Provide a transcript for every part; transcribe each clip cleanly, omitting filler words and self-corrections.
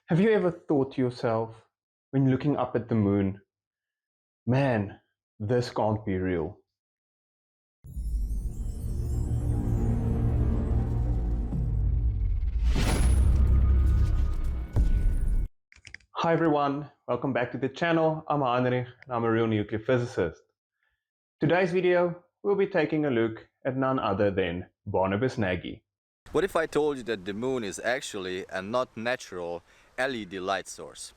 Have you ever thought to yourself, when looking up at the moon, man, this can't be real? Hi everyone, welcome back to the channel. I'm Heinrich and I'm a real nuclear physicist. Today's video, we'll be taking a look at none other than Barnabas Nagy. What if I told you that the moon is actually a not natural LED light source?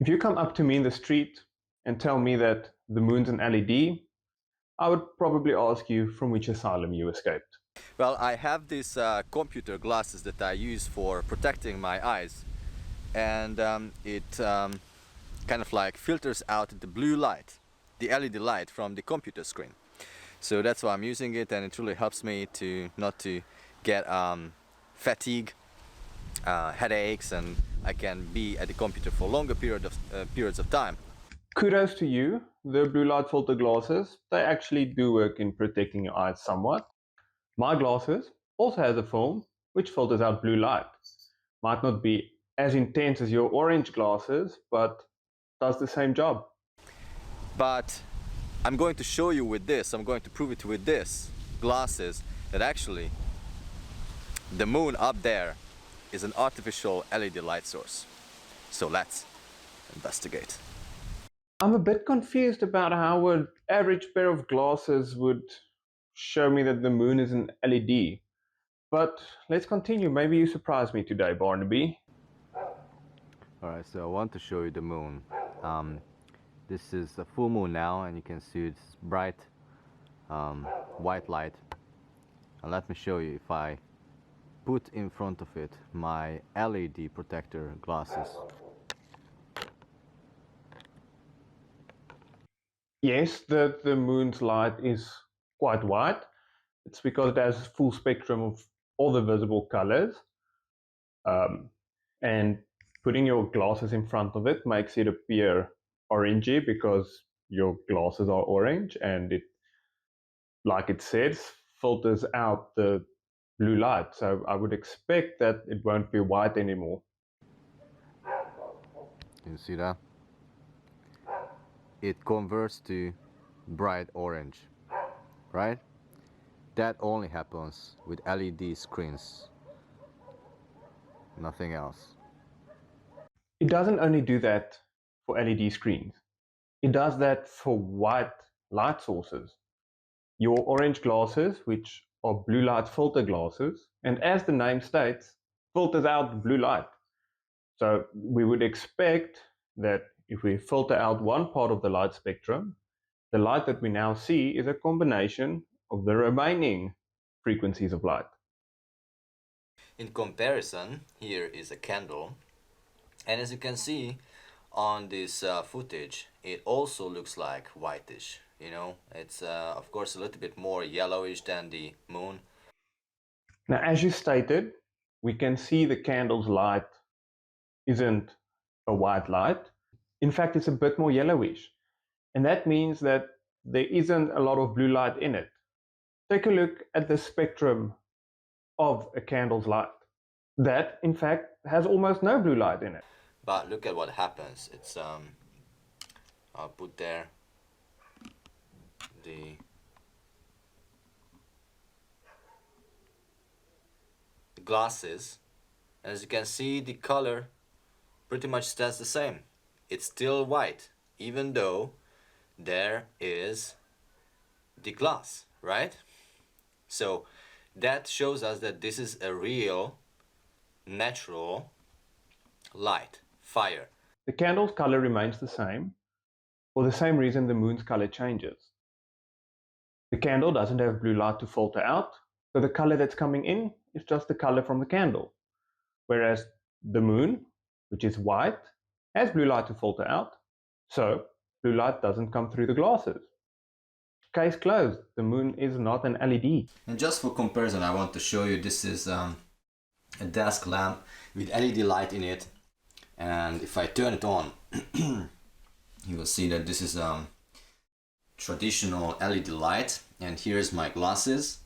If you come up to me in the street and tell me that the moon's an LED, I would probably ask you from which asylum you escaped. Well, I have these computer glasses that I use for protecting my eyes, and it kind of like filters out the blue light, the LED light from the computer screen. So that's why I'm using it, and it really helps me to not to get fatigue, headaches, and I can be at the computer for longer periods of time. Kudos to you. The blue light filter glasses, they actually do work in protecting your eyes somewhat. My glasses also has a film which filters out blue light. Might not be as intense as your orange glasses, but does the same job. But I'm going to show you with this, I'm going to prove it with this glasses that actually the moon up there is an artificial LED light source. So let's investigate. I'm a bit confused about how an average pair of glasses would show me that the moon is an LED. But let's continue. Maybe you surprise me today, Barnaby. Alright, so I want to show you the moon. This is a full moon now, and you can see it's bright white light. And let me show you, if I put in front of it my LED protector glasses. Yes, the moon's light is quite white. It's because it has a full spectrum of all the visible colors. And putting your glasses in front of it makes it appear orangey because your glasses are orange, and it, like it says, filters out the blue light. So I would expect that it won't be white anymore. You see that? It converts to bright orange, right? That only happens with LED screens, nothing else. It doesn't only do that for LED screens. It does that for white light sources. Your orange glasses, which are blue light filter glasses, and as the name states, filters out blue light. So we would expect that if we filter out one part of the light spectrum, the light that we now see is a combination of the remaining frequencies of light. In comparison, here is a candle, and as you can see on this footage, it also looks like whitish. You know, it's of course a little bit more yellowish than the moon. Now, as you stated, we can see the candle's light isn't a white light. In fact, it's a bit more yellowish. And that means that there isn't a lot of blue light in it. Take a look at the spectrum of a candle's light. That, in fact, has almost no blue light in it. But look at what happens. It's I'll put there the glasses. As you can see, the color pretty much stays the same. It's still white, even though there is the glass, right? So that shows us that this is a real natural light, fire. The candle's color remains the same, for the same reason the moon's color changes. The candle doesn't have blue light to filter out, so the color that's coming in is just the color from the candle. Whereas the moon, which is white, has blue light to filter out, so blue light doesn't come through the glasses. Case closed, the moon is not an LED. And just for comparison, I want to show you, this is a desk lamp with LED light in it, and if I turn it on, you will see that this is traditional LED light, and here's my glasses.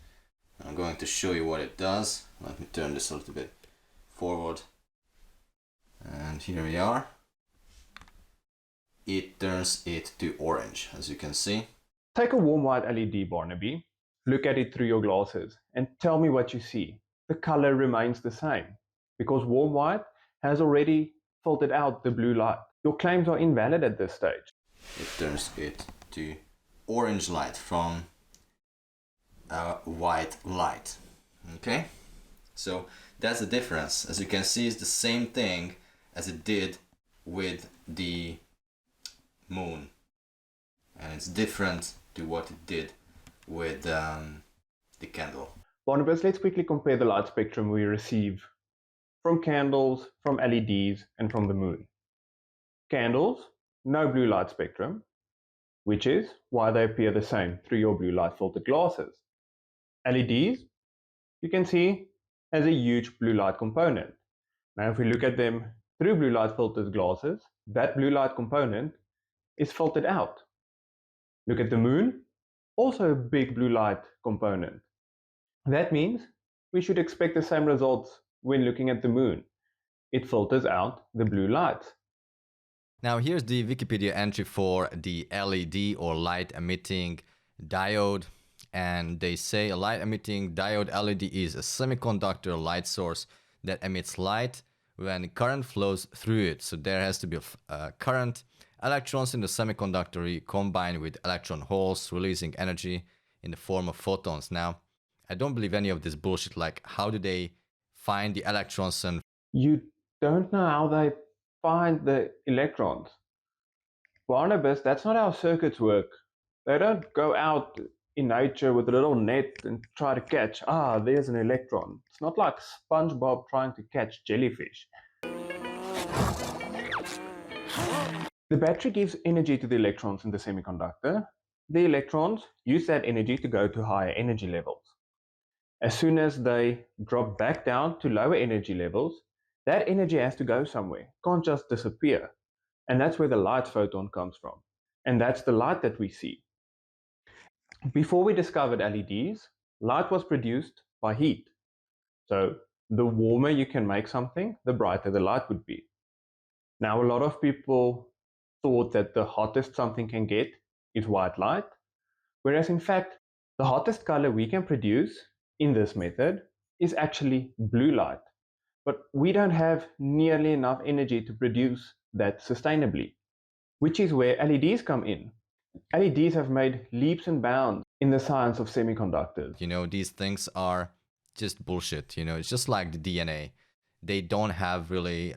I'm going to show you what it does. Let me turn this a little bit forward. And here we are. It turns it to orange, as you can see. Take a warm white LED, Barnaby. Look at it through your glasses and tell me what you see. The color remains the same because warm white has already filtered out the blue light. Your claims are invalid at this stage. It turns it to orange light from white light. Okay, so that's the difference. As you can see, it's the same thing as it did with the moon, and it's different to what it did with the candle. Barnabas, let's quickly compare the light spectrum we receive from candles, from LEDs, and from the moon. Candles, no blue light spectrum, which is why they appear the same through your blue light filtered glasses. LEDs, you can see, has a huge blue light component. Now, if we look at them through blue light filtered glasses, that blue light component is filtered out. Look at the moon, also a big blue light component. That means we should expect the same results when looking at the moon. It filters out the blue light. Now here's the Wikipedia entry for the LED or light emitting diode, and they say a light emitting diode LED is a semiconductor light source that emits light when current flows through it. So there has to be a current. Electrons in the semiconductor combine with electron holes, releasing energy in the form of photons. Now, I don't believe any of this bullshit. Like, how do they find the electrons? And you don't know how they find the electrons. Barnabas, that's not how circuits work. They don't go out in nature with a little net and try to catch, there's an electron. It's not like SpongeBob trying to catch jellyfish. The battery gives energy to the electrons in the semiconductor. The electrons use that energy to go to higher energy levels. As soon as they drop back down to lower energy levels, that energy has to go somewhere. It can't just disappear. And that's where the light photon comes from. And that's the light that we see. Before we discovered LEDs, light was produced by heat. So the warmer you can make something, the brighter the light would be. Now, a lot of people thought that the hottest something can get is white light, whereas in fact, the hottest color we can produce in this method is actually blue light. But we don't have nearly enough energy to produce that sustainably, which is where LEDs come in. LEDs have made leaps and bounds in the science of semiconductors. you know, these things are just bullshit. You know, it's just like the DNA. They don't have really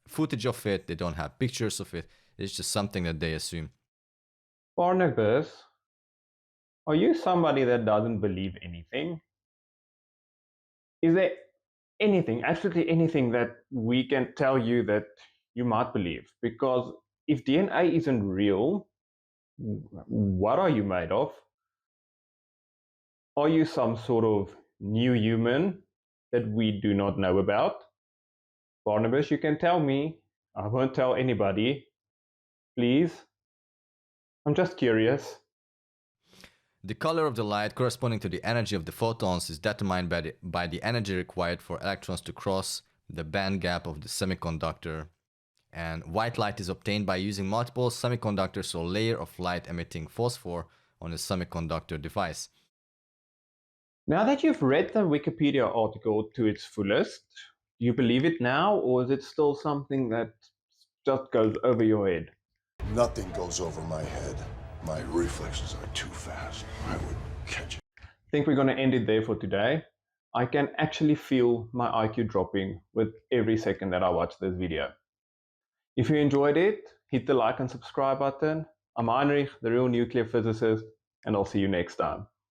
footage of it. They don't have pictures of it. It's just something that they assume. Barnabas, are you somebody that doesn't believe anything? Is there anything, absolutely anything, that we can tell you that you might believe? Because if DNA isn't real, what are you made of? Are you some sort of new human that we do not know about? Barnabas, you can tell me. I won't tell anybody. Please. I'm just curious. The color of the light corresponding to the energy of the photons is determined by the energy required for electrons to cross the band gap of the semiconductor. And white light is obtained by using multiple semiconductors or layer of light emitting phosphor on a semiconductor device. Now that you've read the Wikipedia article to its fullest, do you believe it now, or is it still something that just goes over your head? Nothing goes over my head. My reflexes are too fast. I would catch it. I think we're going to end it there for today. I can actually feel my IQ dropping with every second that I watch this video. If you enjoyed it, hit the like and subscribe button. I'm Heinrich, the real nuclear physicist, and I'll see you next time.